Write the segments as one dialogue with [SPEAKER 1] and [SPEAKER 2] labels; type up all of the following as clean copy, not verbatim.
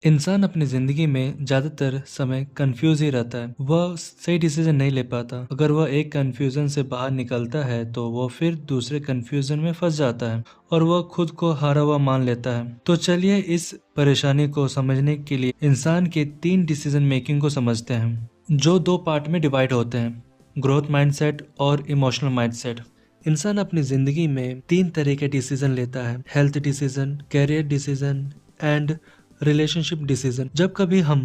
[SPEAKER 1] इंसान अपनी ज़िंदगी में ज़्यादातर समय कंफ्यूज ही रहता है। वह सही डिसीजन नहीं ले पाता। अगर वह एक कंफ्यूजन से बाहर निकलता है तो वह फिर दूसरे कंफ्यूजन में फंस जाता है और वह खुद को हारा हुआ मान लेता है। तो चलिए इस परेशानी को समझने के लिए इंसान के 3 डिसीजन मेकिंग को समझते हैं, जो 2 पार्ट में डिवाइड होते हैं, ग्रोथ माइंडसेट और इमोशनल माइंडसेट। इंसान अपनी जिंदगी में 3 तरह के डिसीजन लेता है: health decision, career decision and relationship decision. जब कभी हम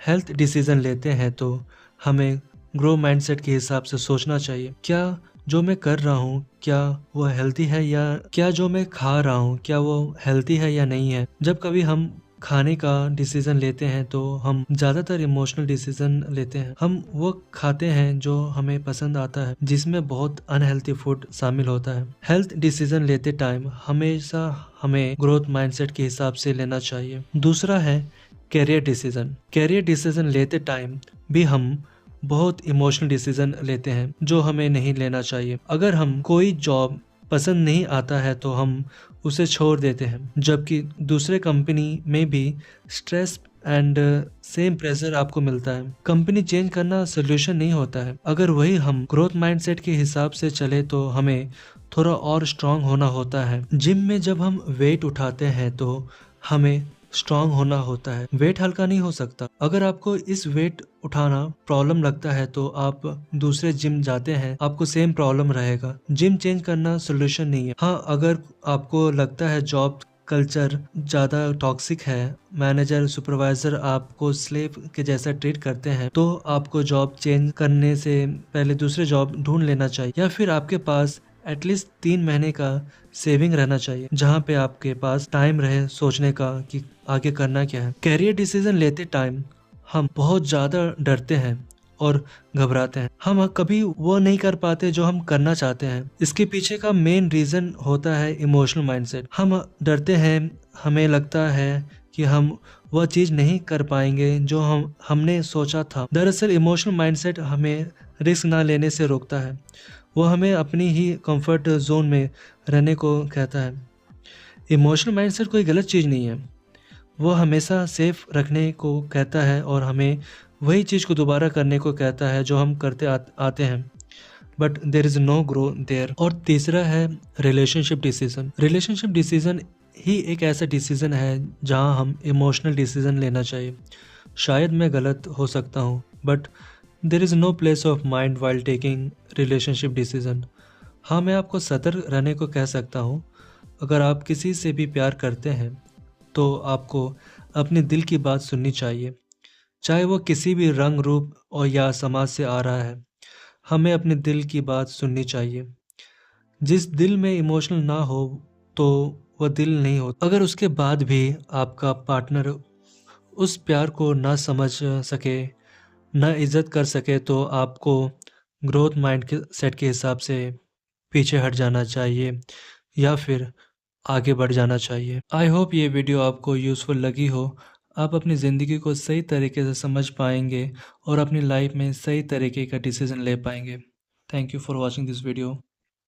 [SPEAKER 1] हेल्थ डिसीजन लेते हैं तो हमें ग्रो माइंडसेट के हिसाब से सोचना चाहिए। क्या जो मैं कर रहा हूँ क्या वो हेल्थी है, या क्या जो मैं खा रहा हूँ क्या वो हेल्थी है या नहीं है। जब कभी हम खाने का डिसीजन लेते हैं तो हम ज्यादातर इमोशनल डिसीजन लेते हैं। हम वो खाते हैं जो हमें पसंद आता है, जिसमें बहुत अनहेल्थी फूड शामिल होता है। हेल्थ डिसीजन लेते टाइम हमेशा हमें ग्रोथ माइंडसेट के हिसाब से लेना चाहिए। दूसरा है कैरियर डिसीजन। कैरियर डिसीजन लेते टाइम भी हम बहुत इमोशनल डिसीजन लेते हैं जो हमें नहीं लेना चाहिए। अगर हम कोई जॉब पसंद नहीं आता है तो हम उसे छोड़ देते हैं, जबकि दूसरे कंपनी में भी स्ट्रेस एंड सेम प्रेशर आपको मिलता है। कंपनी चेंज करना सोल्यूशन नहीं होता है। अगर वही हम ग्रोथ माइंडसेट के हिसाब से चले तो हमें थोड़ा और स्ट्रांग होना होता है। जिम में जब हम वेट उठाते हैं तो हमें स्ट्रांग होना होता है। वेट हल्का नहीं हो सकता। अगर आपको इस वेट उठाना प्रॉब्लम लगता है तो आप दूसरे जिम जाते हैं, आपको सेम प्रॉब्लम रहेगा। जिम चेंज करना सोल्यूशन नहीं है। हाँ, अगर आपको लगता है जॉब कल्चर ज़्यादा टॉक्सिक है, मैनेजर सुपरवाइजर आपको स्लेव के जैसा ट्रीट करते हैं, तो आपको जॉब चेंज करने से पहले दूसरे जॉब ढूंढ लेना चाहिए, या फिर आपके पास एटलीस्ट 3 महीने का सेविंग रहना चाहिए, जहाँ पे आपके पास टाइम रहे सोचने का कि आगे करना क्या है। कैरियर डिसीजन लेते टाइम हम बहुत ज़्यादा डरते हैं और घबराते हैं। हम कभी वो नहीं कर पाते जो हम करना चाहते हैं। इसके पीछे का मेन रीज़न होता है इमोशनल माइंडसेट। हम डरते हैं, हमें लगता है कि हम वह चीज़ नहीं कर पाएंगे जो हमने सोचा था। दरअसल इमोशनल माइंडसेट हमें रिस्क ना लेने से रोकता है। वो हमें अपनी ही कंफर्ट जोन में रहने को कहता है। इमोशनल माइंडसेट कोई गलत चीज़ नहीं है, वो हमेशा सेफ रखने को कहता है और हमें वही चीज़ को दोबारा करने को कहता है जो हम करते आते हैं, but there is know grow there. और तीसरा है रिलेशनशिप डिसीजन। रिलेशनशिप डिसीजन ही एक ऐसा डिसीजन है जहां हम इमोशनल डिसीजन लेना चाहिए। शायद मैं गलत हो सकता हूं, but there is no place of mind while taking relationship decision. हाँ, मैं आपको सतर्क रहने को कह सकता हूँ। अगर आप किसी से भी प्यार करते हैं तो आपको अपने दिल की बात सुननी चाहिए, चाहे वो किसी भी रंग रूप और या समाज से आ रहा है। हमें अपने दिल की बात सुननी चाहिए। जिस दिल में इमोशनल ना हो तो वह दिल नहीं हो। अगर उसके बाद भी आपका पार्टनर उस प्यार को ना समझ सके, ना इज्जत कर सके, तो आपको ग्रोथ माइंड के सेट के हिसाब से पीछे हट जाना चाहिए या फिर आगे बढ़ जाना चाहिए। आई होप ये वीडियो आपको यूज़फुल लगी हो। आप अपनी ज़िंदगी को सही तरीके से समझ पाएंगे और अपनी लाइफ में सही तरीके का डिसीजन ले पाएंगे। Thank you for watching this video.